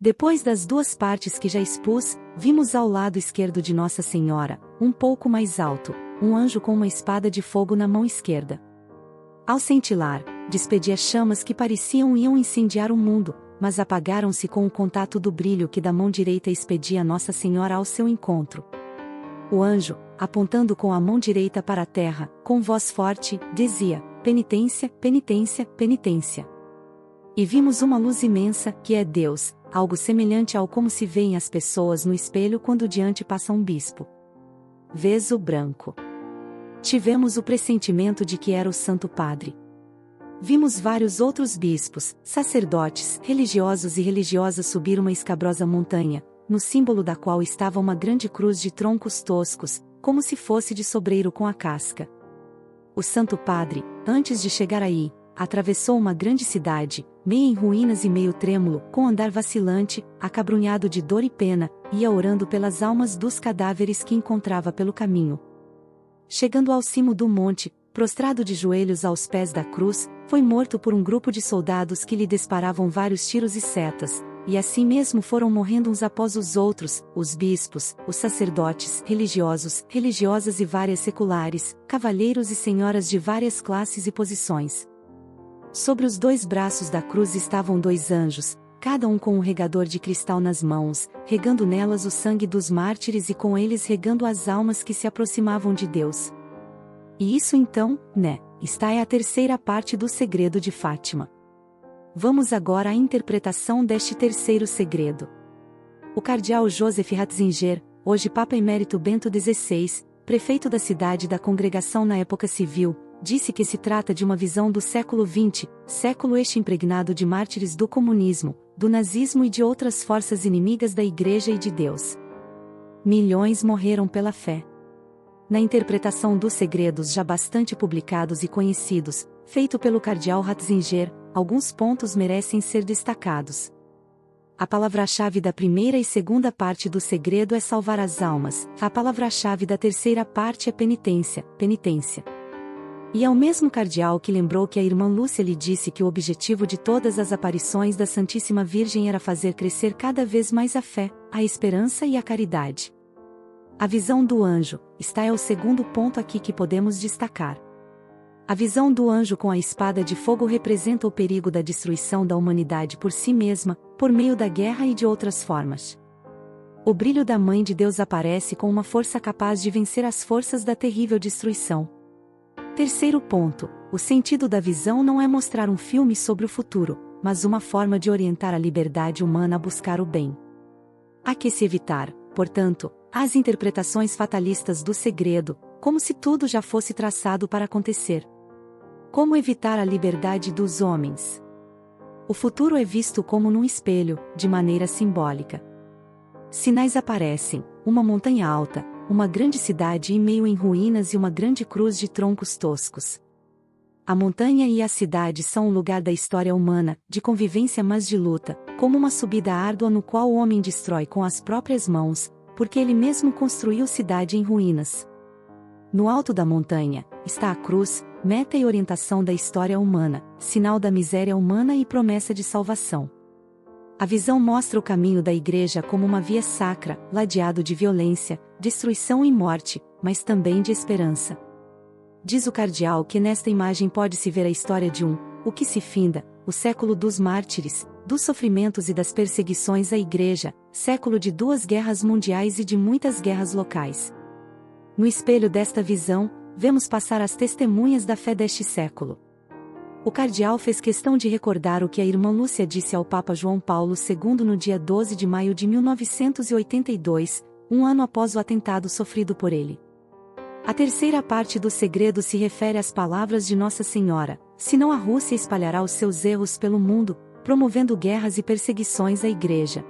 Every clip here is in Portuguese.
Depois das duas partes que já expus, vimos ao lado esquerdo de Nossa Senhora, um pouco mais alto, um anjo com uma espada de fogo na mão esquerda. Ao cintilar, despedia chamas que pareciam iam incendiar o mundo, mas apagaram-se com o contato do brilho que da mão direita expedia Nossa Senhora ao seu encontro. O anjo, apontando com a mão direita para a terra, com voz forte, dizia: penitência, penitência, penitência. E vimos uma luz imensa, que é Deus, algo semelhante ao como se veem as pessoas no espelho quando diante passa um bispo. Vês o branco. Tivemos o pressentimento de que era o Santo Padre. Vimos vários outros bispos, sacerdotes, religiosos e religiosas subir uma escabrosa montanha, no símbolo da qual estava uma grande cruz de troncos toscos, como se fosse de sobreiro com a casca. O Santo Padre, antes de chegar aí, atravessou uma grande cidade, meio em ruínas e meio trêmulo, com andar vacilante, acabrunhado de dor e pena, ia orando pelas almas dos cadáveres que encontrava pelo caminho. Chegando ao cimo do monte, prostrado de joelhos aos pés da cruz, foi morto por um grupo de soldados que lhe disparavam vários tiros e setas, e assim mesmo foram morrendo uns após os outros, os bispos, os sacerdotes, religiosos, religiosas e várias seculares, cavalheiros e senhoras de várias classes e posições. Sobre os dois braços da cruz estavam dois anjos, cada um com um regador de cristal nas mãos, regando nelas o sangue dos mártires e com eles regando as almas que se aproximavam de Deus. E isso então, está a terceira parte do segredo de Fátima. Vamos agora à interpretação deste terceiro segredo. O cardeal Joseph Ratzinger, hoje Papa Emérito Bento XVI, prefeito da cidade da Congregação na época civil, disse que se trata de uma visão do século XX, século este impregnado de mártires do comunismo, do nazismo e de outras forças inimigas da Igreja e de Deus. Milhões morreram pela fé. Na interpretação dos segredos já bastante publicados e conhecidos, feito pelo cardeal Ratzinger, alguns pontos merecem ser destacados. A palavra-chave da primeira e segunda parte do segredo é salvar as almas, a palavra-chave da terceira parte é penitência, penitência. E é o mesmo cardeal que lembrou que a irmã Lúcia lhe disse que o objetivo de todas as aparições da Santíssima Virgem era fazer crescer cada vez mais a fé, a esperança e a caridade. A visão do anjo, é o segundo ponto aqui que podemos destacar. A visão do anjo com a espada de fogo representa o perigo da destruição da humanidade por si mesma, por meio da guerra e de outras formas. O brilho da Mãe de Deus aparece com uma força capaz de vencer as forças da terrível destruição. Terceiro ponto, o sentido da visão não é mostrar um filme sobre o futuro, mas uma forma de orientar a liberdade humana a buscar o bem. Há que se evitar, portanto, as interpretações fatalistas do segredo, como se tudo já fosse traçado para acontecer. Como evitar a liberdade dos homens? O futuro é visto como num espelho, de maneira simbólica. Sinais aparecem, uma montanha alta, uma grande cidade meio em ruínas e uma grande cruz de troncos toscos. A montanha e a cidade são um lugar da história humana, de convivência mas de luta, como uma subida árdua no qual o homem destrói com as próprias mãos, porque ele mesmo construiu cidade em ruínas. No alto da montanha, está a cruz, meta e orientação da história humana, sinal da miséria humana e promessa de salvação. A visão mostra o caminho da Igreja como uma via sacra, ladeado de violência, destruição e morte, mas também de esperança. Diz o cardeal que nesta imagem pode-se ver a história de o que se finda, o século dos mártires, dos sofrimentos e das perseguições à Igreja, século de 2 guerras mundiais e de muitas guerras locais. No espelho desta visão, vemos passar as testemunhas da fé deste século. O cardeal fez questão de recordar o que a irmã Lúcia disse ao Papa João Paulo II no dia 12 de maio de 1982, um ano após o atentado sofrido por ele. A terceira parte do segredo se refere às palavras de Nossa Senhora: senão a Rússia espalhará os seus erros pelo mundo, promovendo guerras e perseguições à Igreja.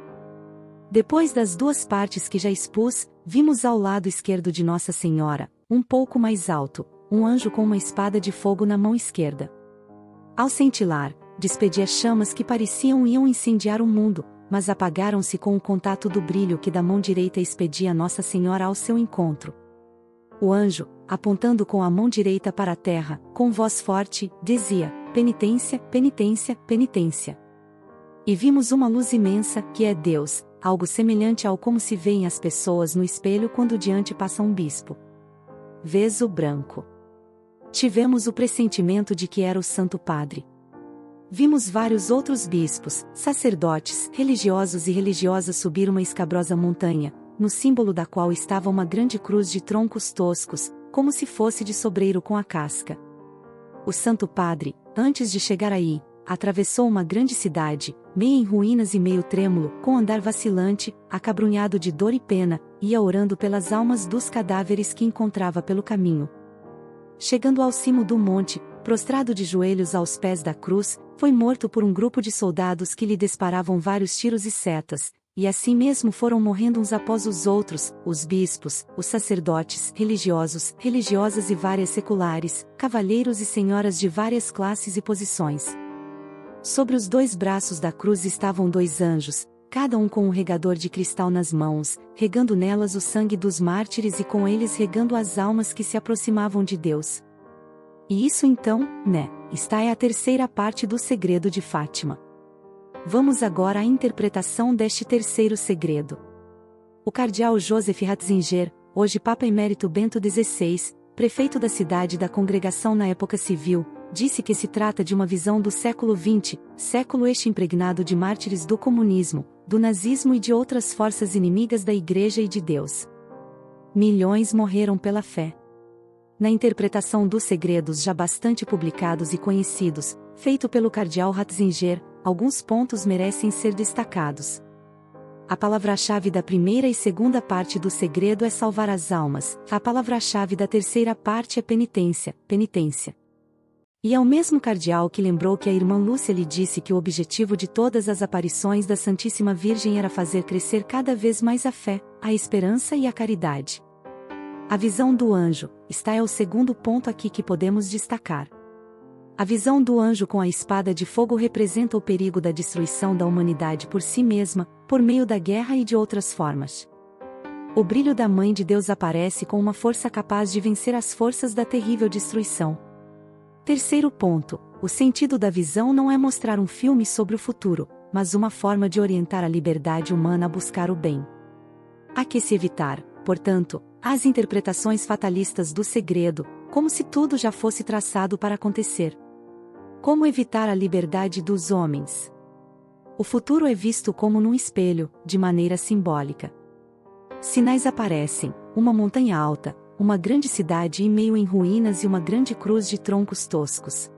Depois das duas partes que já expus, vimos ao lado esquerdo de Nossa Senhora, um pouco mais alto, um anjo com uma espada de fogo na mão esquerda. Ao cintilar, despedia chamas que pareciam iam incendiar o mundo, mas apagaram-se com o contato do brilho que da mão direita expedia Nossa Senhora ao seu encontro. O anjo, apontando com a mão direita para a terra, com voz forte, dizia: penitência, penitência, penitência. E vimos uma luz imensa, que é Deus, algo semelhante ao como se veem as pessoas no espelho quando diante passa um bispo. Vês o branco. Tivemos o pressentimento de que era o Santo Padre. Vimos vários outros bispos, sacerdotes, religiosos e religiosas subir uma escabrosa montanha, no símbolo da qual estava uma grande cruz de troncos toscos, como se fosse de sobreiro com a casca. O Santo Padre, antes de chegar aí, atravessou uma grande cidade, meio em ruínas e meio trêmulo, com andar vacilante, acabrunhado de dor e pena, ia orando pelas almas dos cadáveres que encontrava pelo caminho. Chegando ao cimo do monte, prostrado de joelhos aos pés da cruz, foi morto por um grupo de soldados que lhe disparavam vários tiros e setas, e assim mesmo foram morrendo uns após os outros, os bispos, os sacerdotes, religiosos, religiosas e várias seculares, cavalheiros e senhoras de várias classes e posições. Sobre os 2 braços da cruz estavam 2 anjos, cada um com um regador de cristal nas mãos, regando nelas o sangue dos mártires e com eles regando as almas que se aproximavam de Deus. E isso então, está a terceira parte do segredo de Fátima. Vamos agora à interpretação deste terceiro segredo. O cardeal Joseph Ratzinger, hoje Papa Emérito Bento XVI, prefeito da cidade da Congregação na época civil, disse que se trata de uma visão do século XX, século este impregnado de mártires do comunismo, do nazismo e de outras forças inimigas da Igreja e de Deus. Milhões morreram pela fé. Na interpretação dos segredos já bastante publicados e conhecidos, feito pelo cardeal Ratzinger, alguns pontos merecem ser destacados. A palavra-chave da primeira e segunda parte do segredo é salvar as almas, a palavra-chave da terceira parte é penitência, penitência. E é o mesmo cardeal que lembrou que a irmã Lúcia lhe disse que o objetivo de todas as aparições da Santíssima Virgem era fazer crescer cada vez mais a fé, a esperança e a caridade. A visão do anjo, é o segundo ponto aqui que podemos destacar. A visão do anjo com a espada de fogo representa o perigo da destruição da humanidade por si mesma, por meio da guerra e de outras formas. O brilho da Mãe de Deus aparece com uma força capaz de vencer as forças da terrível destruição. Terceiro ponto, o sentido da visão não é mostrar um filme sobre o futuro, mas uma forma de orientar a liberdade humana a buscar o bem. Há que se evitar, portanto, as interpretações fatalistas do segredo, como se tudo já fosse traçado para acontecer. Como evitar a liberdade dos homens? O futuro é visto como num espelho, de maneira simbólica. Sinais aparecem, uma montanha alta, uma grande cidade e meio em ruínas e uma grande cruz de troncos toscos.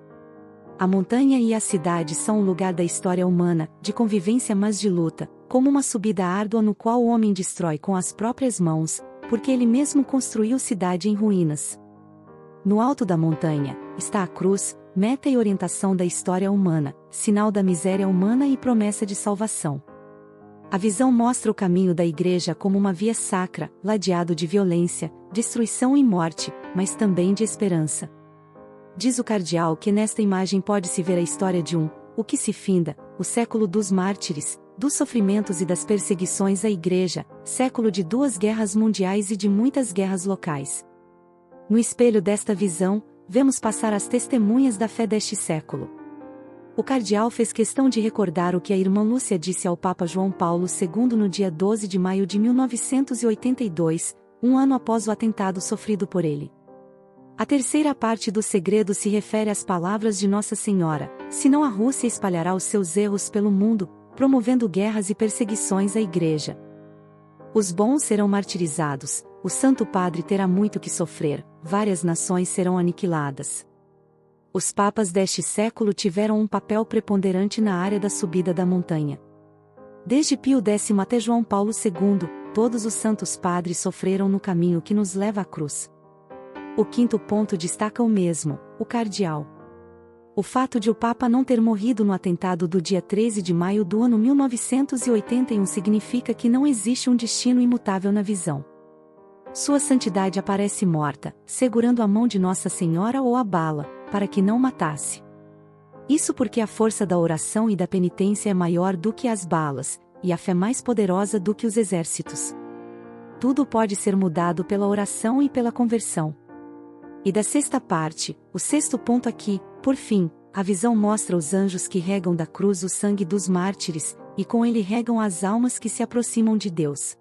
A montanha e a cidade são um lugar da história humana, de convivência mas de luta, como uma subida árdua no qual o homem destrói com as próprias mãos, porque ele mesmo construiu cidade em ruínas. No alto da montanha, está a cruz, meta e orientação da história humana, sinal da miséria humana e promessa de salvação. A visão mostra o caminho da Igreja como uma via sacra, ladeado de violência, destruição e morte, mas também de esperança. Diz o cardeal que nesta imagem pode-se ver a história de o que se finda, o século dos mártires, dos sofrimentos e das perseguições à Igreja, século de 2 guerras mundiais e de muitas guerras locais. No espelho desta visão, vemos passar as testemunhas da fé deste século. O cardeal fez questão de recordar o que a irmã Lúcia disse ao Papa João Paulo II no dia 12 de maio de 1982, um ano após o atentado sofrido por ele. A terceira parte do segredo se refere às palavras de Nossa Senhora: senão a Rússia espalhará os seus erros pelo mundo, promovendo guerras e perseguições à Igreja. Os bons serão martirizados, o Santo Padre terá muito que sofrer, várias nações serão aniquiladas. Os papas deste século tiveram um papel preponderante na área da subida da montanha. Desde Pio X até João Paulo II, todos os santos padres sofreram no caminho que nos leva à cruz. O quinto ponto destaca o mesmo, o cardeal. O fato de o Papa não ter morrido no atentado do dia 13 de maio do ano 1981 significa que não existe um destino imutável na visão. Sua santidade aparece morta, segurando a mão de Nossa Senhora ou a bala, para que não matasse. Isso porque a força da oração e da penitência é maior do que as balas, e a fé mais poderosa do que os exércitos. Tudo pode ser mudado pela oração e pela conversão. E da sexta parte, o sexto ponto aqui, por fim, a visão mostra os anjos que regam da cruz o sangue dos mártires, e com ele regam as almas que se aproximam de Deus.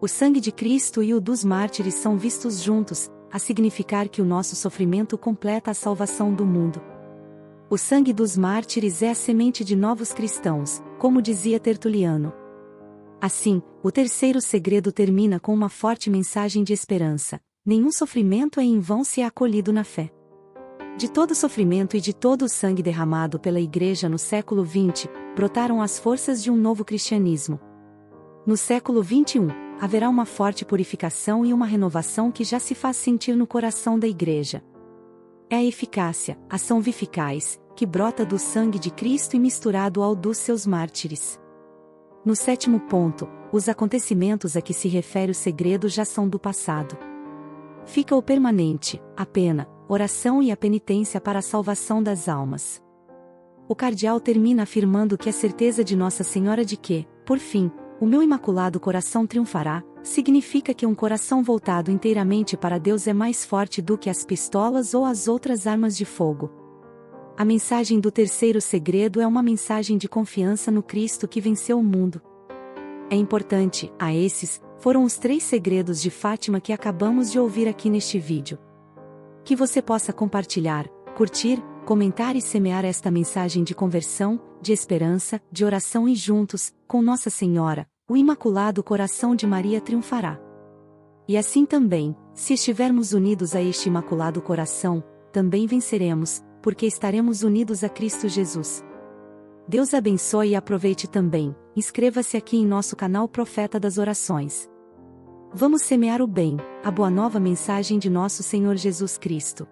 O sangue de Cristo e o dos mártires são vistos juntos, a significar que o nosso sofrimento completa a salvação do mundo. O sangue dos mártires é a semente de novos cristãos, como dizia Tertuliano. Assim, o terceiro segredo termina com uma forte mensagem de esperança: nenhum sofrimento é em vão se é acolhido na fé. De todo o sofrimento e de todo o sangue derramado pela Igreja no século XX, brotaram as forças de um novo cristianismo. No século XXI, haverá uma forte purificação e uma renovação que já se faz sentir no coração da Igreja. É a eficácia, ação vificais, que brota do sangue de Cristo e misturado ao dos seus mártires. No sétimo ponto, os acontecimentos a que se refere o segredo já são do passado. Fica o permanente, a pena, oração e a penitência para a salvação das almas. O cardeal termina afirmando que a certeza de Nossa Senhora de que, por fim, o meu imaculado coração triunfará, significa que um coração voltado inteiramente para Deus é mais forte do que as pistolas ou as outras armas de fogo. A mensagem do terceiro segredo é uma mensagem de confiança no Cristo que venceu o mundo. É importante, esses foram os 3 segredos de Fátima que acabamos de ouvir aqui neste vídeo. Que você possa compartilhar, curtir, comentar e semear esta mensagem de conversão, de esperança, de oração e juntos, com Nossa Senhora, o Imaculado Coração de Maria triunfará. E assim também, se estivermos unidos a este Imaculado Coração, também venceremos, porque estaremos unidos a Cristo Jesus. Deus abençoe e aproveite também, inscreva-se aqui em nosso canal Profeta das Orações. Vamos semear o bem, a boa nova mensagem de nosso Senhor Jesus Cristo.